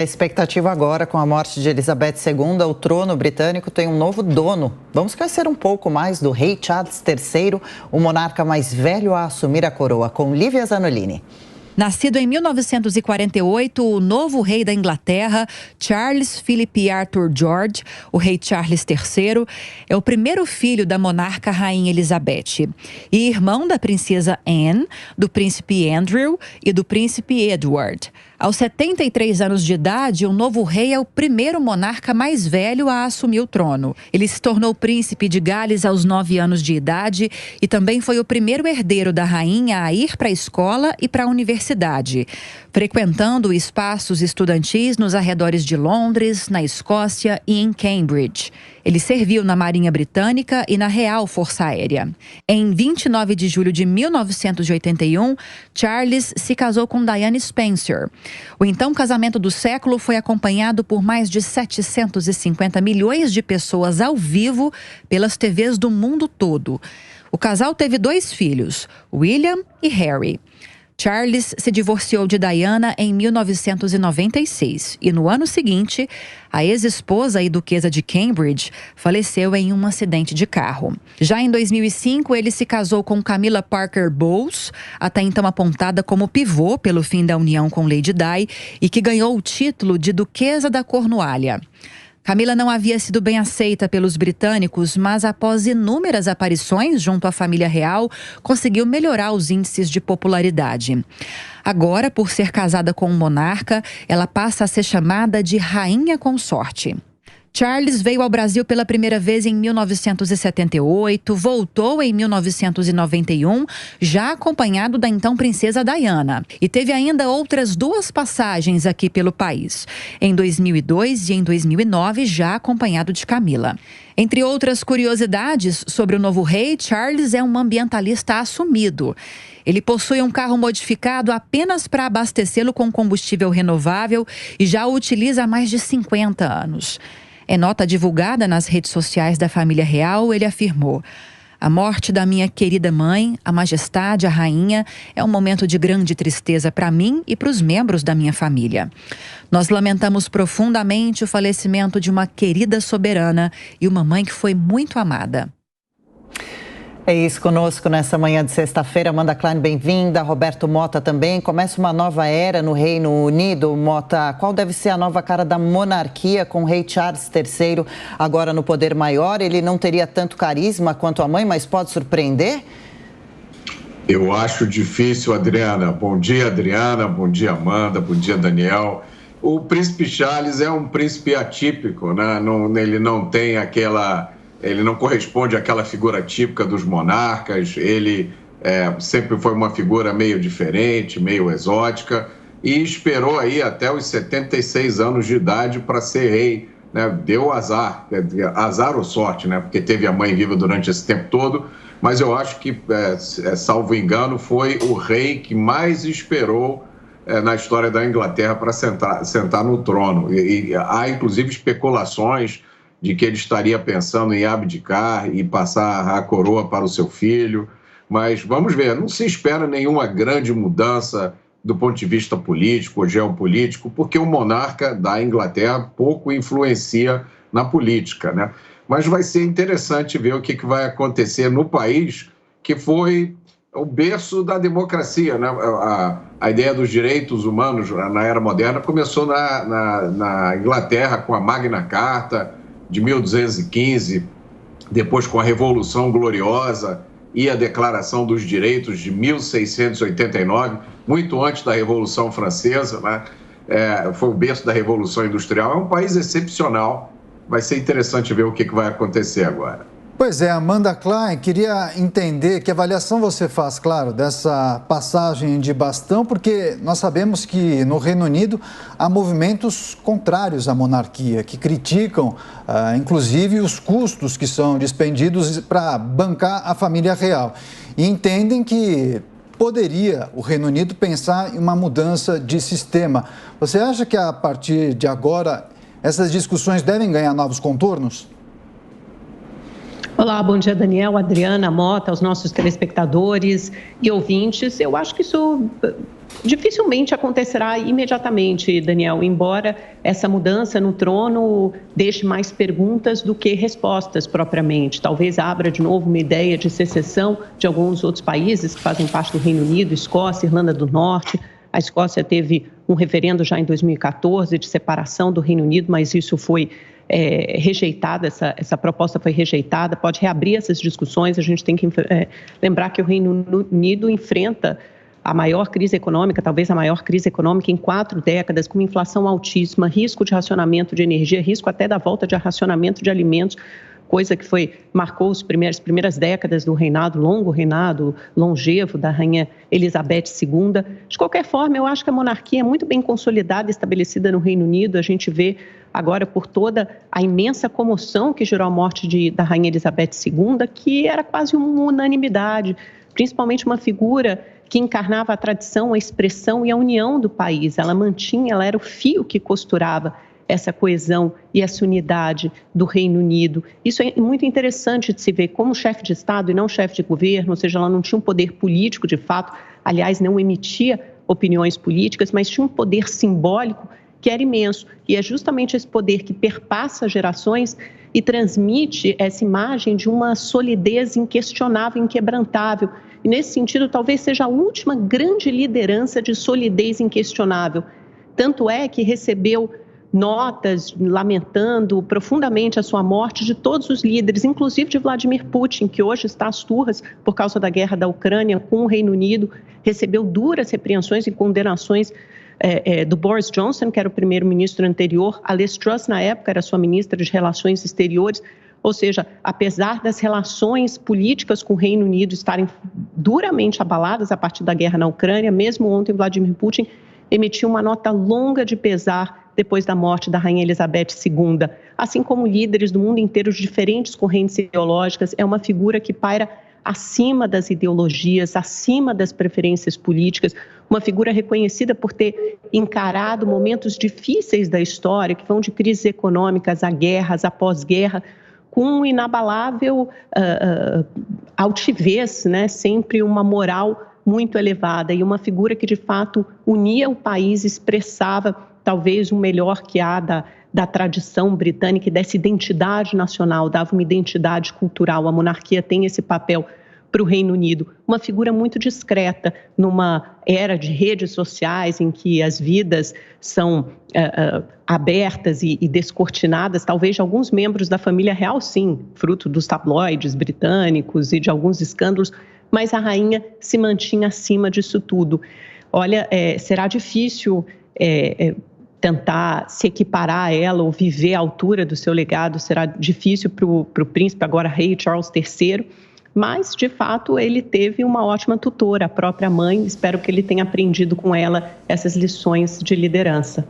A expectativa agora, com a morte de Elizabeth II, o trono britânico tem um novo dono. Vamos conhecer um pouco mais do rei Charles III, o monarca mais velho a assumir a coroa, com Lívia Zanolini. Nascido em 1948, o novo rei da Inglaterra, Charles Philip Arthur George, o rei Charles III, é o primeiro filho da monarca rainha Elizabeth e irmão da princesa Anne, do príncipe Andrew e do príncipe Edward. Aos 73 anos de idade, o novo rei é o primeiro monarca mais velho a assumir o trono. Ele se tornou príncipe de Gales aos 9 anos de idade e também foi o primeiro herdeiro da rainha a ir para a escola e para a universidade, frequentando espaços estudantis nos arredores de Londres, na Escócia e em Cambridge. Ele serviu na Marinha Britânica e na Real Força Aérea. Em 29 de julho de 1981, Charles se casou com Diane Spencer. O então casamento do século foi acompanhado por mais de 750 milhões de pessoas ao vivo pelas TVs do mundo todo. O casal teve 2 filhos, William e Harry. Charles se divorciou de Diana em 1996 e no ano seguinte, a ex-esposa e duquesa de Cambridge faleceu em um acidente de carro. Já em 2005, ele se casou com Camilla Parker Bowles, até então apontada como pivô pelo fim da união com Lady Di e que ganhou o título de Duquesa da Cornualha. Camila não havia sido bem aceita pelos britânicos, mas após inúmeras aparições junto à família real, conseguiu melhorar os índices de popularidade. Agora, por ser casada com um monarca, ela passa a ser chamada de rainha consorte. Charles veio ao Brasil pela primeira vez em 1978, voltou em 1991, já acompanhado da então princesa Diana. E teve ainda outras 2 passagens aqui pelo país, em 2002 e em 2009, já acompanhado de Camila. Entre outras curiosidades sobre o novo rei, Charles é um ambientalista assumido. Ele possui um carro modificado apenas para abastecê-lo com combustível renovável e já o utiliza há mais de 50 anos. Em nota divulgada nas redes sociais da família real, ele afirmou: "A morte da minha querida mãe, a majestade, a rainha, é um momento de grande tristeza para mim e para os membros da minha família. Nós lamentamos profundamente o falecimento de uma querida soberana e uma mãe que foi muito amada." É isso, conosco nessa manhã de sexta-feira. Amanda Klein, bem-vinda. Roberto Mota também. Começa uma nova era no Reino Unido. Mota, qual deve ser a nova cara da monarquia com o rei Charles III agora no poder maior? Ele não teria tanto carisma quanto a mãe, mas pode surpreender? Eu acho difícil, Adriana. Bom dia, Adriana. Bom dia, Amanda. Bom dia, Daniel. O príncipe Charles é um príncipe atípico, né? Ele não tem aquela... Ele não corresponde àquela figura típica dos monarcas, ele sempre foi uma figura meio diferente, meio exótica, e esperou aí até os 76 anos de idade para ser rei, né? Deu azar, azar ou sorte, né? Porque teve a mãe viva durante esse tempo todo, mas eu acho que, salvo engano, foi o rei que mais esperou na história da Inglaterra para sentar no trono. E há, inclusive, especulações de que ele estaria pensando em abdicar e passar a coroa para o seu filho. Mas vamos ver, não se espera nenhuma grande mudança do ponto de vista político ou geopolítico, porque o monarca da Inglaterra pouco influencia na política, né? Mas vai ser interessante ver o que vai acontecer no país, que foi o berço da democracia, né? A ideia dos direitos humanos na era moderna começou na Inglaterra com a Magna Carta de 1215, depois com a Revolução Gloriosa e a Declaração dos Direitos de 1689, muito antes da Revolução Francesa, né? Foi o berço da Revolução Industrial. É um país excepcional, vai ser interessante ver o que vai acontecer agora. Pois é, Amanda Klein, queria entender que avaliação você faz, claro, dessa passagem de bastão, porque nós sabemos que no Reino Unido há movimentos contrários à monarquia, que criticam, inclusive, os custos que são despendidos para bancar a família real. E entendem que poderia o Reino Unido pensar em uma mudança de sistema. Você acha que a partir de agora essas discussões devem ganhar novos contornos? Olá, bom dia, Daniel, Adriana, Mota, aos nossos telespectadores e ouvintes. Eu acho que isso dificilmente acontecerá imediatamente, Daniel, embora essa mudança no trono deixe mais perguntas do que respostas propriamente. Talvez abra de novo uma ideia de secessão de alguns outros países que fazem parte do Reino Unido, Escócia, Irlanda do Norte. A Escócia teve um referendo já em 2014 de separação do Reino Unido, mas isso foi rejeitada, essa proposta foi rejeitada. Pode reabrir essas discussões. A gente tem que lembrar que o Reino Unido enfrenta a maior crise econômica, talvez a maior crise econômica em 4 décadas, com uma inflação altíssima, risco de racionamento de energia, risco até da volta de racionamento de alimentos, coisa que marcou as primeiras décadas do longo reinado longevo da Rainha Elizabeth II. De qualquer forma, eu acho que a monarquia é muito bem consolidada e estabelecida no Reino Unido. A gente vê agora, por toda a imensa comoção que gerou a morte da Rainha Elizabeth II, que era quase uma unanimidade, principalmente uma figura que encarnava a tradição, a expressão e a união do país. Ela era o fio que costurava essa coesão e essa unidade do Reino Unido. Isso é muito interessante de se ver como chefe de Estado e não chefe de governo, ou seja, ela não tinha um poder político de fato, aliás, não emitia opiniões políticas, mas tinha um poder simbólico que era imenso. E é justamente esse poder que perpassa gerações e transmite essa imagem de uma solidez inquestionável, inquebrantável. E nesse sentido, talvez seja a última grande liderança de solidez inquestionável. Tanto é que recebeu notas lamentando profundamente a sua morte de todos os líderes, inclusive de Vladimir Putin, que hoje está às turras por causa da guerra da Ucrânia com o Reino Unido, recebeu duras repreensões e condenações do Boris Johnson, que era o primeiro-ministro anterior. A Liz Truss, na época, era sua ministra de Relações Exteriores. Ou seja, apesar das relações políticas com o Reino Unido estarem duramente abaladas a partir da guerra na Ucrânia, mesmo ontem Vladimir Putin emitiu uma nota longa de pesar depois da morte da Rainha Elizabeth II. Assim como líderes do mundo inteiro de diferentes correntes ideológicas, é uma figura que paira acima das ideologias, acima das preferências políticas, uma figura reconhecida por ter encarado momentos difíceis da história, que vão de crises econômicas a guerras, a pós-guerra, com um inabalável altivez, né? Sempre uma moral muito elevada e uma figura que, de fato, unia o país, expressava talvez o melhor que há da tradição britânica e dessa identidade nacional, dava uma identidade cultural. A monarquia tem esse papel para o Reino Unido. Uma figura muito discreta, numa era de redes sociais em que as vidas são abertas e descortinadas, talvez de alguns membros da família real, sim, fruto dos tabloides britânicos e de alguns escândalos, mas a rainha se mantinha acima disso tudo. Olha, será difícil tentar se equiparar a ela ou viver à altura do seu legado, será difícil para o príncipe, agora rei Charles III, mas, de fato, ele teve uma ótima tutora, a própria mãe. Espero que ele tenha aprendido com ela essas lições de liderança.